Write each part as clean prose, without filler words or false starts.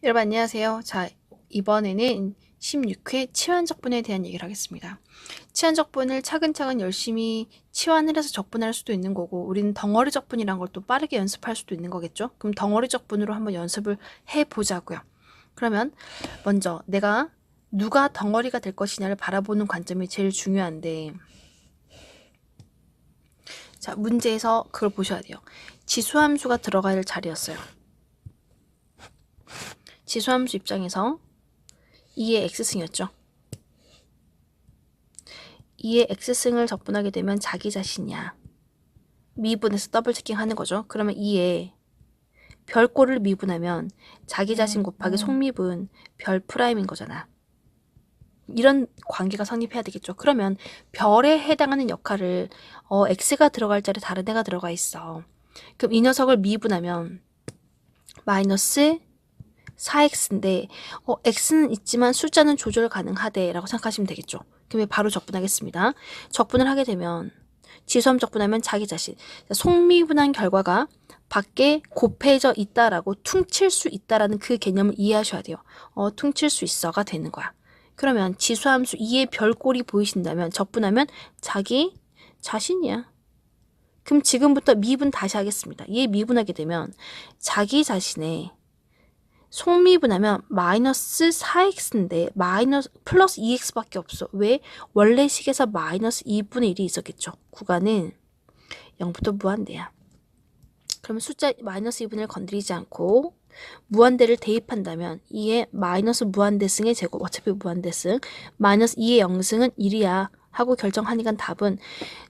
여러분 안녕하세요. 자, 이번에는 16회 치환적분에 대한 얘기를 하겠습니다. 치환적분을 차근차근 열심히 치환을 해서 적분할 수도 있는 거고, 우리는 덩어리 적분이란 걸 또 빠르게 연습할 수도 있는 거겠죠? 그럼 덩어리 적분으로 한번 연습을 해보자고요. 그러면 먼저 내가 누가 덩어리가 될 것이냐를 바라보는 관점이 제일 중요한데, 자, 문제에서 그걸 보셔야 돼요. 지수함수가 들어갈 자리였어요. 지수함수 입장에서 2의 x승이었죠. 2의 x승을 적분하게 되면 자기 자신이야. 미분해서 더블 체킹하는 거죠. 그러면 2의 별꼴을 미분하면 자기 자신 곱하기 속미분 별 프라임인 거잖아. 이런 관계가 성립해야 되겠죠. 그러면 별에 해당하는 역할을 x가 들어갈 자리에 다른 애가 들어가 있어. 그럼 이 녀석을 미분하면 마이너스 4x인데 x는 있지만 숫자는 조절 가능하대 라고 생각하시면 되겠죠. 그럼 바로 적분하겠습니다. 적분을 하게 되면 지수함 적분하면 자기 자신, 속미분한 결과가 밖에 곱해져 있다라고 퉁칠 수 있다라는 그 개념을 이해하셔야 돼요. 퉁칠 수 있어가 되는 거야. 그러면 지수함수 2의 별꼴이 보이신다면 적분하면 자기 자신이야. 그럼 지금부터 미분 다시 하겠습니다. 얘 미분하게 되면 자기 자신의 속미분하면 마이너스 4x인데 마이너스 플러스 2x밖에 없어. 왜? 원래 식에서 마이너스 2분의 1이 있었겠죠. 구간은 0부터 무한대야. 그러면 숫자 마이너스 2분의 1 건드리지 않고 무한대를 대입한다면 2의 마이너스 무한대승의 제곱, 어차피 무한대승, 마이너스 2의 영승은 1이야 하고 결정하니까 답은,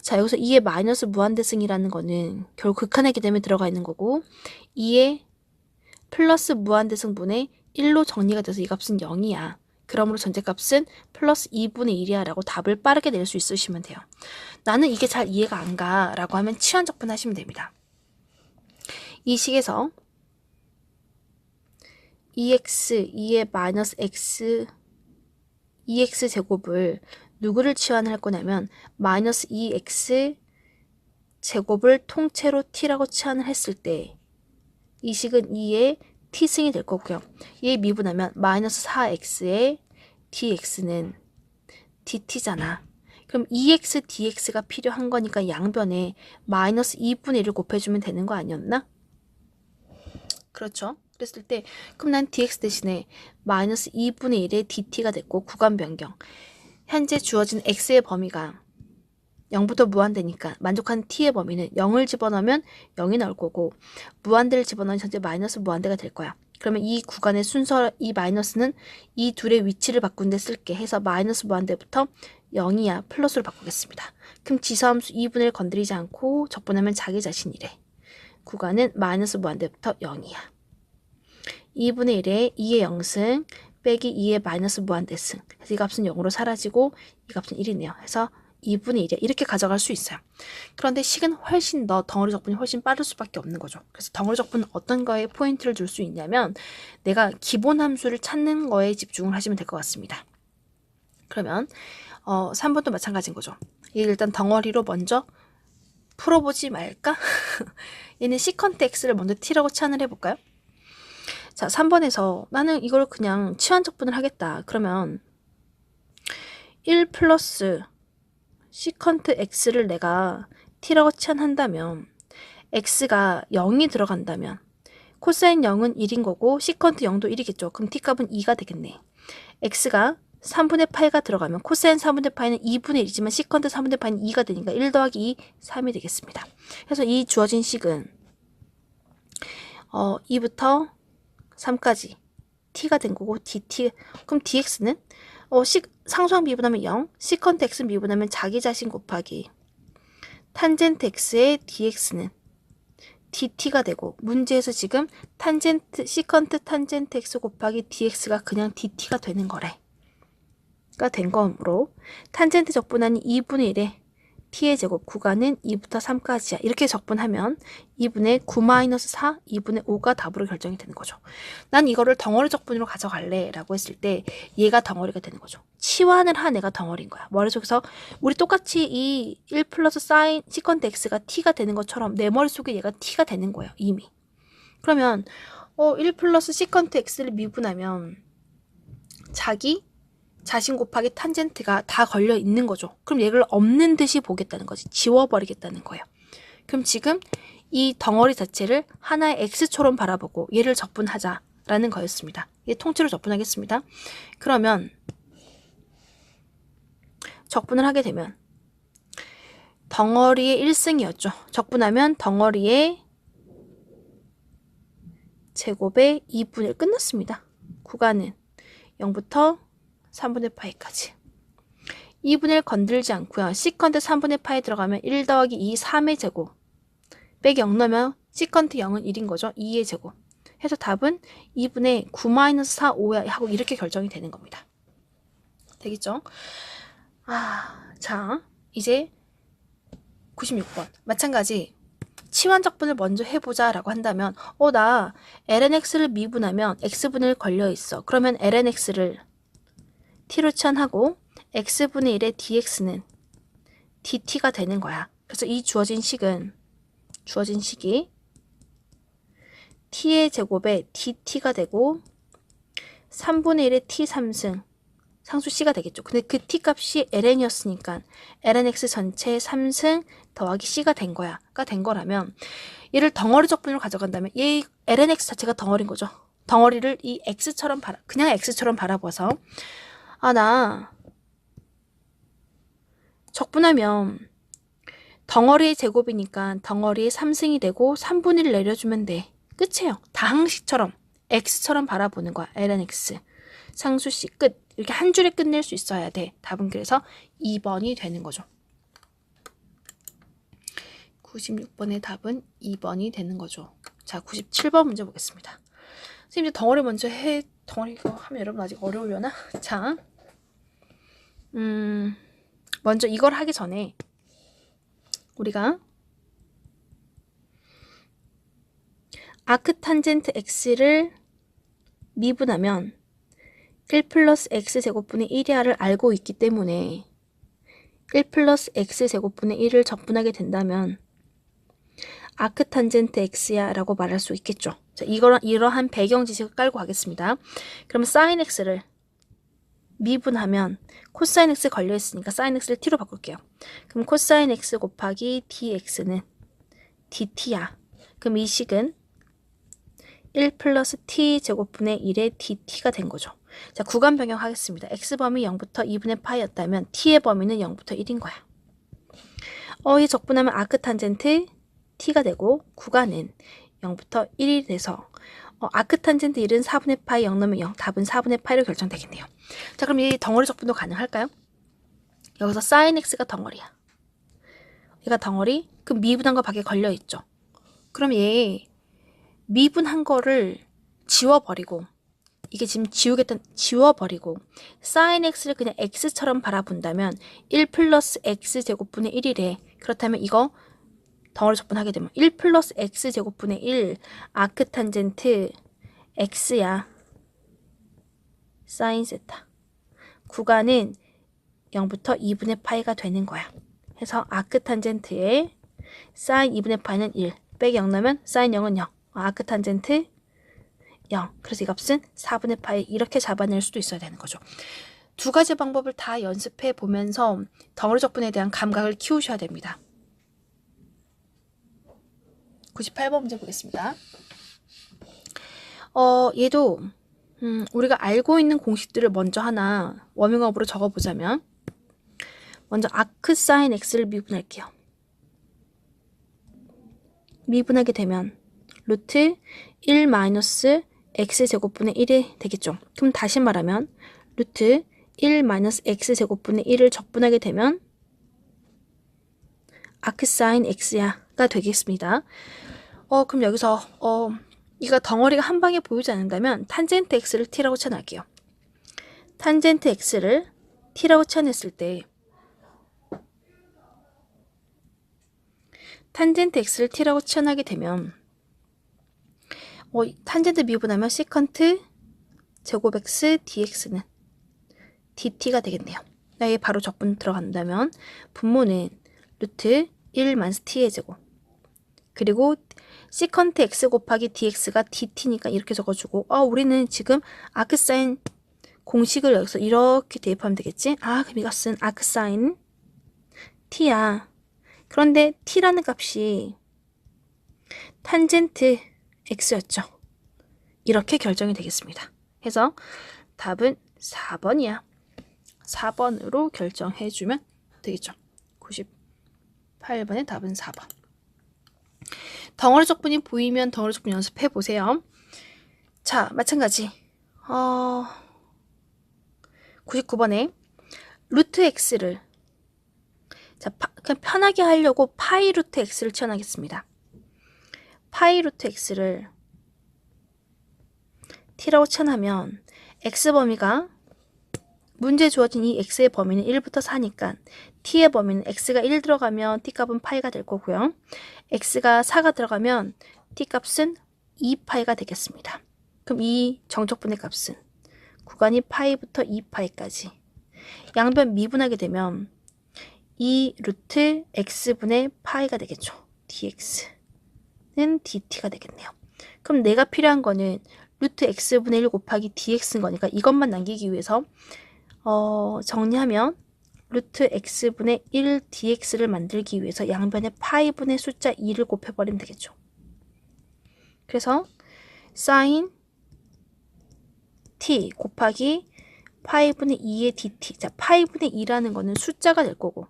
자, 여기서 2의 마이너스 무한대승이라는 거는 결국 극한의 개념에 들어가 있는 거고, 2의 플러스 무한대승분의 1로 정리가 돼서 이 값은 0이야. 그러므로 전제값은 플러스 2분의 1이야 라고 답을 빠르게 낼 수 있으시면 돼요. 나는 이게 잘 이해가 안 가 라고 하면 치환적분 하시면 됩니다. 이 식에서 2x, 2의 마이너스 x, 2x 제곱을 누구를 치환을 할 거냐면 마이너스 2x 제곱을 통째로 t라고 치환을 했을 때 이 식은 2의 t승이 될 거고요. 얘 미분하면 마이너스 4x의 dx는 dt잖아. 그럼 2x dx가 필요한 거니까 양변에 마이너스 2분의 1을 곱해주면 되는 거 아니었나? 그렇죠. 그랬을 때 그럼 난 dx 대신에 마이너스 2분의 1의 dt가 됐고 구간 변경. 현재 주어진 x의 범위가 0부터 무한대니까 만족하는 t의 범위는 0을 집어넣으면 0이 나올 거고 무한대를 집어넣으면 현재 마이너스 무한대가 될 거야. 그러면 이 구간의 순서, 이 마이너스는 이 둘의 위치를 바꾼 데 쓸게 해서 마이너스 무한대부터 0이야 플러스로 바꾸겠습니다. 그럼 지수함수 2분의 1 건드리지 않고 적분하면 자기 자신이래. 구간은 마이너스 무한대부터 0이야. 2분의 1에 2의 0승 빼기 2의 마이너스 무한대승. 그래서 이 값은 0으로 사라지고 이 값은 1이네요. 해서 2분의 1이야. 이렇게 가져갈 수 있어요. 그런데 식은 훨씬 더 덩어리 적분이 훨씬 빠를 수밖에 없는 거죠. 그래서 덩어리 적분은 어떤 거에 포인트를 줄 수 있냐면 내가 기본 함수를 찾는 거에 집중을 하시면 될 것 같습니다. 그러면 3번도 마찬가지인 거죠. 일단 덩어리로 먼저 풀어보지 말까? 얘는 시컨트 x를 먼저 t라고 치환을 해볼까요? 자, 3번에서 나는 이걸 그냥 치환적분을 하겠다. 그러면 1 플러스 시컨트 x를 내가 t라고 치환한다면 x가 0이 들어간다면 코사인 0은 1인 거고 시컨트 0도 1이겠죠. 그럼 t값은 2가 되겠네. x가 3분의 파이가 들어가면 코사인 3분의 파이는 2분의 1이지만 시컨트 3분의 파이는 2가 되니까 1 더하기 2, 3이 되겠습니다. 그래서 이 주어진 식은 2부터 3까지 t가 된 거고 dt, 그럼 dx는 상수항 미분하면 0, 시컨트 x 미분하면 자기 자신 곱하기 탄젠트 x의 dx는 dt가 되고 문제에서 지금 시컨트 탄젠트 x 곱하기 dx가 그냥 dt가 되는 거래. 가 된 거므로 탄젠트 적분하니 2분의 1에 t의 제곱 구간은 2부터 3까지야. 이렇게 적분하면 2분의 9-4, 2분의 5가 답으로 결정이 되는 거죠. 난 이거를 덩어리 적분으로 가져갈래 라고 했을 때 얘가 덩어리가 되는 거죠. 치환을 한 애가 덩어리인 거야. 머릿속에서 우리 똑같이 이 1 플러스 사인 시컨트 x가 t가 되는 것처럼 내 머릿속에 얘가 t가 되는 거예요. 이미. 그러면 1 플러스 시컨트 x를 미분하면 자신 곱하기 탄젠트가 다 걸려 있는 거죠. 그럼 얘를 없는 듯이 보겠다는 거지. 지워버리겠다는 거예요. 그럼 지금 이 덩어리 자체를 하나의 x처럼 바라보고 얘를 적분하자라는 거였습니다. 얘 통째로 적분하겠습니다. 그러면 적분을 하게 되면 덩어리의 1승이었죠. 적분하면 덩어리의 제곱의 2분의 1 끝났습니다. 구간은 0부터 3분의 파이까지. 2분의 1 건들지 않고요. 시컨트 3분의 파이 들어가면 1 더하기 2, 3의 제곱. 빼기 0 넣으면 시컨트 0은 1인 거죠. 2의 제곱. 해서 답은 2분의 9-4, 5야 하고 이렇게 결정이 되는 겁니다. 되겠죠? 자, 이제 96번. 마찬가지. 치환적분을 먼저 해보자 라고 한다면 나 lnx를 미분하면 x분의 1 걸려있어. 그러면 lnx를 t로 치환하고 x분의 1의 dx는 dt가 되는 거야. 그래서 이 주어진 식이 t의 제곱에 dt가 되고 3분의 1의 t 3승 상수 c가 되겠죠. 근데 그 t 값이 ln이었으니까 lnx 전체 3승 더하기 c가 된 거야. 된 거라면 얘를 덩어리 적분으로 가져간다면 얘 lnx 자체가 덩어리인 거죠. 덩어리를 이 x처럼 그냥 x처럼 바라봐서 나 적분하면 덩어리의 제곱이니까 덩어리의 3승이 되고 3분의 1 내려주면 돼. 끝이에요. 다항식처럼 x처럼 바라보는 거야. lnx 상수 c 끝. 이렇게 한 줄에 끝낼 수 있어야 돼. 답은 그래서 2번이 되는 거죠. 96번의 답은 2번이 되는 거죠. 자, 97번 문제 보겠습니다. 선생님, 이제 덩어리 먼저 덩어리 이거 하면 여러분 아직 어려우려나? 자, 먼저 이걸 하기 전에 우리가 아크탄젠트 x를 미분하면 1 플러스 x제곱분의 1이야를 알고 있기 때문에 1 플러스 x제곱분의 1을 적분하게 된다면 아크탄젠트 x야 라고 말할 수 있겠죠. 자, 이러한 배경 지식을 깔고 가겠습니다. 그럼 sin x를 미분하면 코사인 x 걸려있으니까 sin x를 t로 바꿀게요. 그럼 코사인 x 곱하기 dx는 dt야. 그럼 이 식은 1 플러스 t 제곱분의 1의 dt가 된 거죠. 자, 구간 변경하겠습니다. x범위 0부터 2분의 파이였다면 t의 범위는 0부터 1인 거야. 이 적분하면 아크탄젠트 t가 되고 구간은 0부터 1이 돼서 아크탄젠트 1은 4분의 파이 0 넣으면 0. 답은 4분의 파이로 결정되겠네요. 자, 그럼 이 덩어리 적분도 가능할까요? 여기서 sin x가 덩어리야. 얘가 덩어리? 그럼 미분한 거 밖에 걸려있죠. 그럼 얘 미분한 거를 지워버리고 이게 지금 지워버리고 sin x를 그냥 x처럼 바라본다면 1 플러스 x제곱분의 1이래. 그렇다면 이거 덩어리 적분하게 되면 1 플러스 x제곱분의 1 아크탄젠트 x야. sin 세타. 구간은 0부터 2분의 파이가 되는 거야. 해서 아크탄젠트의 sin 2분의 파이는 1 빼기 0 넣으면 sin 0은 0. 아크탄젠트 0. 그래서 이 값은 4분의 파이 이렇게 잡아낼 수도 있어야 되는 거죠. 두 가지 방법을 다 연습해 보면서 덩어리 적분에 대한 감각을 키우셔야 됩니다. 98번 문제 보겠습니다. 얘도 우리가 알고 있는 공식들을 먼저 하나 워밍업으로 적어보자면 먼저 아크 사인 x를 미분할게요. 미분하게 되면 루트 1 마이너스 x제곱분의 1이 되겠죠. 그럼 다시 말하면 루트 1 마이너스 x제곱분의 1을 적분하게 되면 아크 사인 x야가 되겠습니다. 그럼 여기서 이가 덩어리가 한 방에 보이지 않는다면 탄젠트 x를 t라고 치환할게요. 탄젠트 x를 t라고 치환했을 때 탄젠트 x를 t라고 치환하게 되면 탄젠트 미분하면 시컨트 제곱 x dx는 dt가 되겠네요. 얘 바로 적분 들어간다면 분모는 루트 1 마이너스 t의 제곱 그리고 시컨트 x 곱하기 dx가 dt니까 이렇게 적어주고 우리는 지금 아크사인 공식을 여기서 이렇게 대입하면 되겠지? 그럼 이것은 아크사인 t야. 그런데 t라는 값이 탄젠트 x였죠. 이렇게 결정이 되겠습니다. 해서 답은 4번이야. 4번으로 결정해주면 되겠죠. 98번의 답은 4번. 덩어리 적분이 보이면 덩어리 적분 연습해 보세요. 자, 마찬가지. 99번에 루트 x를 그냥 편하게 하려고 파이 루트 x를 치환하겠습니다. 파이 루트 x를 t라고 치환하면 x 범위가 문제에 주어진 이 x의 범위는 1부터 4니까 t의 범위는 x가 1 들어가면 t값은 파이가 될 거고요. x가 4가 들어가면 t값은 2파이가 되겠습니다. 그럼 이 정적분의 값은 구간이 파이부터 2파이까지 양변 미분하게 되면 2 루트 x분의 파이가 되겠죠. dx는 dt가 되겠네요. 그럼 내가 필요한 거는 루트 x분의 1 곱하기 dx인 거니까 이것만 남기기 위해서 정리하면 루트 x분의 1 dx를 만들기 위해서 양변에 파이분의 숫자 2를 곱해버리면 되겠죠. 그래서 sin t 곱하기 파이분의 2의 dt. 자, 파이분의 2라는 거는 숫자가 될 거고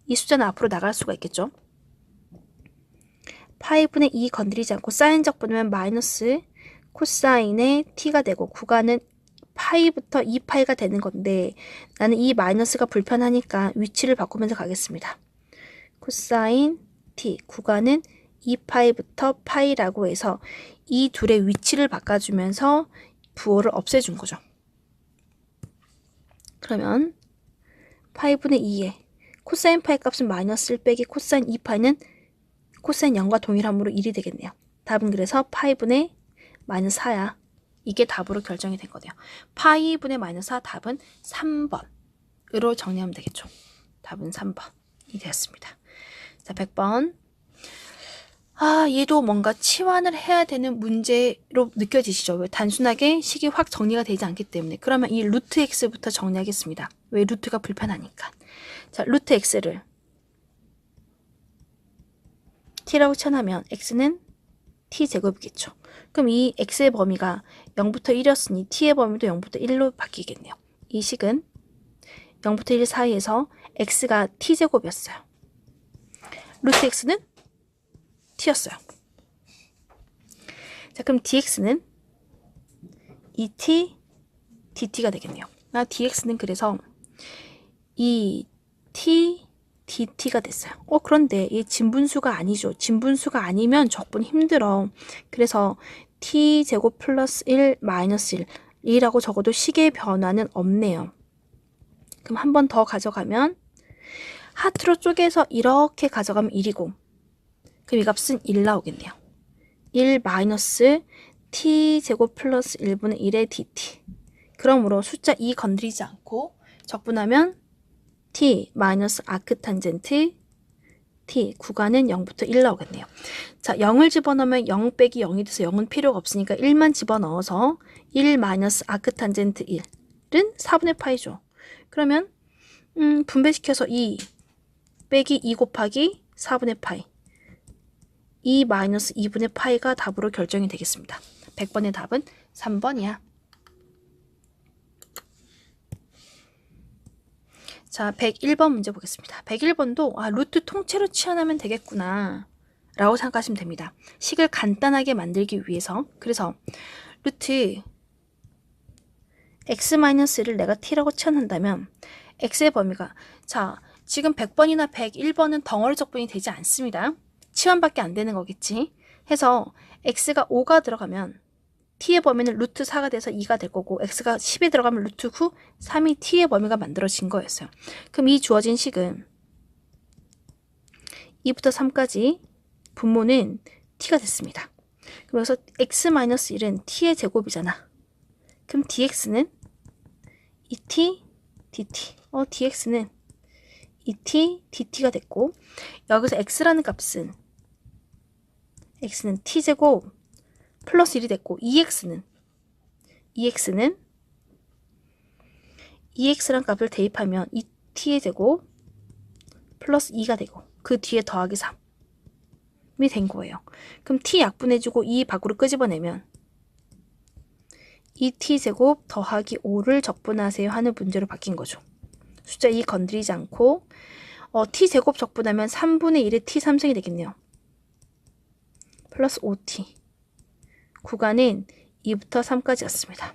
이 숫자는 앞으로 나갈 수가 있겠죠. 파이분의 2 건드리지 않고 사인적 분면 마이너스 코사인의 t가 되고 구간은 파이부터 2파이가 되는 건데 나는 이 마이너스가 불편하니까 위치를 바꾸면서 가겠습니다. 코사인 t 구간은 2파이부터 파이라고 해서 이 둘의 위치를 바꿔주면서 부호를 없애준 거죠. 그러면 파이분의 2에 코사인 파이 값은 마이너스 1 빼기 코사인 2파이는 코사인 0과 동일하므로 1이 되겠네요. 답은 그래서 파이분의 마이너스 4야. 이게 답으로 결정이 된 거네요. 파이분의 마이너스 4 답은 3번으로 정리하면 되겠죠. 답은 3번이 되었습니다. 자, 100번. 얘도 뭔가 치환을 해야 되는 문제로 느껴지시죠? 왜 단순하게 식이 확 정리가 되지 않기 때문에. 그러면 이 루트 x부터 정리하겠습니다. 왜 루트가 불편하니까. 자, 루트 x를 t라고 치환하면 x는 t제곱이겠죠. 그럼 이 x의 범위가 0부터 1이었으니 t의 범위도 0부터 1로 바뀌겠네요. 이 식은 0부터 1 사이에서 x가 t제곱이었어요. 루트 x는 t였어요. 자, 그럼 dx는 2t dt가 되겠네요. dx는 그래서 2t dt가 됐어요. 그런데 이 진분수가 아니죠. 진분수가 아니면 적분 힘들어. 그래서 t제곱 플러스 1 마이너스 1이라고 적어도 식의 변화는 없네요. 그럼 한 번 더 가져가면 하트로 쪼개서 이렇게 가져가면 1이고 그럼 이 값은 1 나오겠네요. 1 마이너스 t제곱 플러스 1분의 1의 dt. 그러므로 숫자 2 건드리지 않고 적분하면 t 마이너스 아크탄젠트 t 구간은 0부터 1 나오겠네요. 자, 0을 집어넣으면 0 빼기 0이 돼서 0은 필요가 없으니까 1만 집어넣어서 1 마이너스 아크탄젠트 1은 4분의 파이죠. 그러면 분배시켜서 2 빼기 2 곱하기 4분의 파이 2 마이너스 2분의 파이가 답으로 결정이 되겠습니다. 100번의 답은 3번이야. 자, 101번 문제 보겠습니다. 101번도 루트 통째로 치환하면 되겠구나 라고 생각하시면 됩니다. 식을 간단하게 만들기 위해서. 그래서 루트 x-1을 내가 t라고 치환한다면 x의 범위가 지금 100번이나 101번은 덩어리 적분이 되지 않습니다. 치환밖에 안 되는 거겠지. 해서 x가 5가 들어가면 t의 범위는 루트 4가 돼서 2가 될 거고 x가 10에 들어가면 루트 9, 3이 t의 범위가 만들어진 거였어요. 그럼 이 주어진 식은 2부터 3까지 분모는 t가 됐습니다. 그래서 x-1은 t의 제곱이잖아. 그럼 dx는 2t dt. dx는 2t dt가 됐고 여기서 x라는 값은 x는 t제곱 플러스 1이 됐고, ex는 ex란 값을 대입하면 이 t의 제곱 플러스 2가 되고, 그 뒤에 더하기 3이 된 거예요. 그럼 t 약분해주고 2 밖으로 끄집어내면 2t제곱 더하기 5를 적분하세요 하는 문제로 바뀐 거죠. 숫자 2 건드리지 않고 t제곱 적분하면 3분의 1의 t3승이 되겠네요. 플러스 5t. 구간은 2부터 3까지였습니다.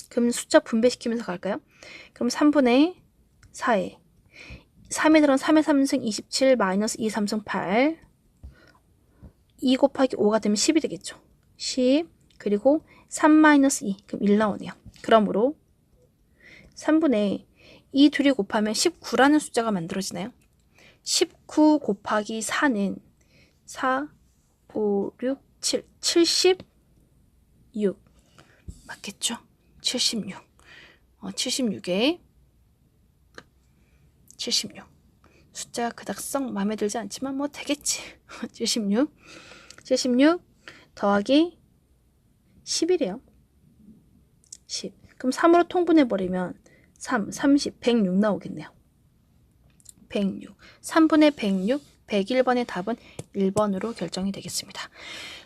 그럼 숫자 분배시키면서 갈까요? 그럼 3분의 4에 3에 들어온 3의 3승 27 마이너스 2 3승 8 2 곱하기 5가 되면 10이 되겠죠. 10 그리고 3 마이너스 2 그럼 1 나오네요. 그러므로 3분의 이 둘이 곱하면 19라는 숫자가 만들어지나요? 19 곱하기 4는 4, 5, 6, 7, 76 맞겠죠? 76 76에 76 숫자가 그닥 썩 마음에 들지 않지만 뭐 되겠지. 76 더하기 11이에요. 10 그럼 3으로 통분해버리면 3, 30, 106 나오겠네요. 106 3분의 106 101번의 답은 1번으로 결정이 되겠습니다.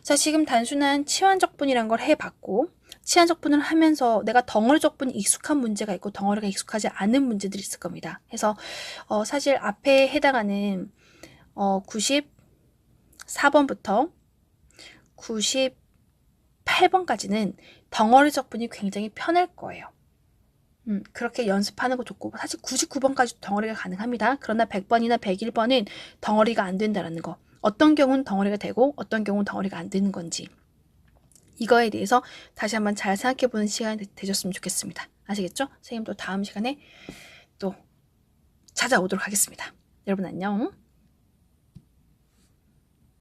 자, 지금 단순한 치환적분이란 걸 해봤고, 치환적분을 하면서 내가 덩어리적분이 익숙한 문제가 있고 덩어리가 익숙하지 않은 문제들이 있을 겁니다. 그래서 사실 앞에 해당하는 94번부터 98번까지는 덩어리적분이 굉장히 편할 거예요. 그렇게 연습하는 거 좋고, 사실 99번까지 덩어리가 가능합니다. 그러나 100번이나 101번은 덩어리가 안 된다는 거. 어떤 경우는 덩어리가 되고 어떤 경우는 덩어리가 안 되는 건지, 이거에 대해서 다시 한번 잘 생각해보는 시간이 되셨으면 좋겠습니다. 아시겠죠? 선생님 또 다음 시간에 또 찾아오도록 하겠습니다. 여러분 안녕.